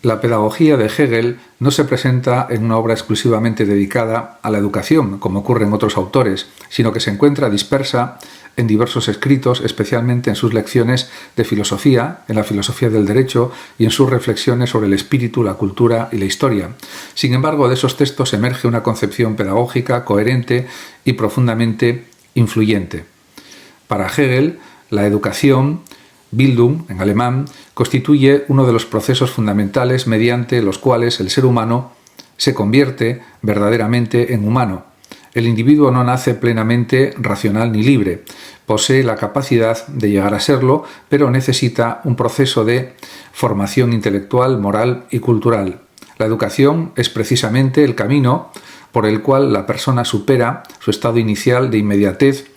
La pedagogía de Hegel no se presenta en una obra exclusivamente dedicada a la educación, como ocurre en otros autores, sino que se encuentra dispersa en diversos escritos, especialmente en sus lecciones de filosofía, en la filosofía del derecho y en sus reflexiones sobre el espíritu, la cultura y la historia. Sin embargo, de esos textos emerge una concepción pedagógica coherente y profundamente influyente. Para Hegel, la educación, Bildung, en alemán, constituye uno de los procesos fundamentales mediante los cuales el ser humano se convierte verdaderamente en humano. El individuo no nace plenamente racional ni libre, posee la capacidad de llegar a serlo, pero necesita un proceso de formación intelectual, moral y cultural. La educación es precisamente el camino por el cual la persona supera su estado inicial de inmediatez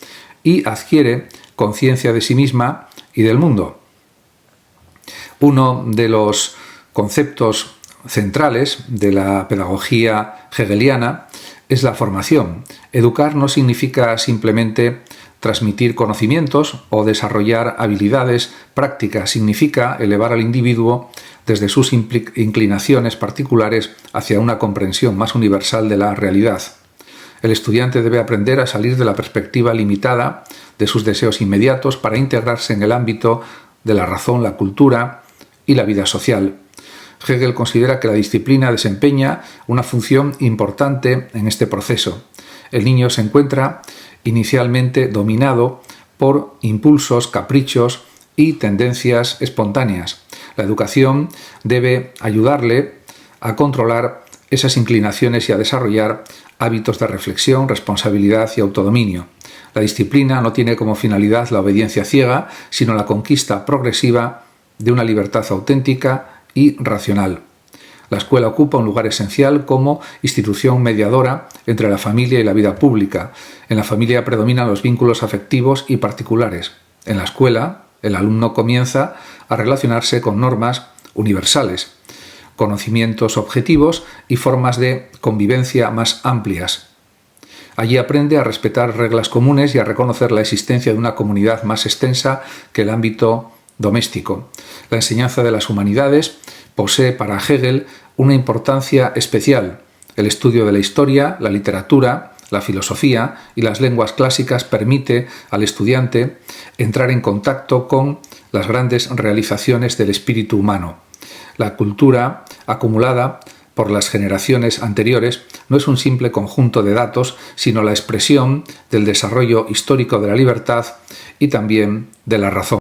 y adquiere conciencia de sí misma y del mundo. Uno de los conceptos centrales de la pedagogía hegeliana es la formación. Educar no significa simplemente transmitir conocimientos o desarrollar habilidades prácticas, significa elevar al individuo desde sus inclinaciones particulares hacia una comprensión más universal de la realidad. El estudiante debe aprender a salir de la perspectiva limitada de sus deseos inmediatos para integrarse en el ámbito de la razón, la cultura y la vida social. Hegel considera que la disciplina desempeña una función importante en este proceso. El niño se encuentra inicialmente dominado por impulsos, caprichos y tendencias espontáneas. La educación debe ayudarle a controlar esas inclinaciones y a desarrollar hábitos de reflexión, responsabilidad y autodominio. La disciplina no tiene como finalidad la obediencia ciega, sino la conquista progresiva de una libertad auténtica y racional. La escuela ocupa un lugar esencial como institución mediadora entre la familia y la vida pública. En la familia predominan los vínculos afectivos y particulares. En la escuela, el alumno comienza a relacionarse con normas universales, conocimientos objetivos y formas de convivencia más amplias. Allí aprende a respetar reglas comunes y a reconocer la existencia de una comunidad más extensa que el ámbito doméstico. La enseñanza de las humanidades posee para Hegel una importancia especial. El estudio de la historia, la literatura, la filosofía y las lenguas clásicas permite al estudiante entrar en contacto con las grandes realizaciones del espíritu humano. La cultura acumulada por las generaciones anteriores no es un simple conjunto de datos, sino la expresión del desarrollo histórico de la libertad y también de la razón.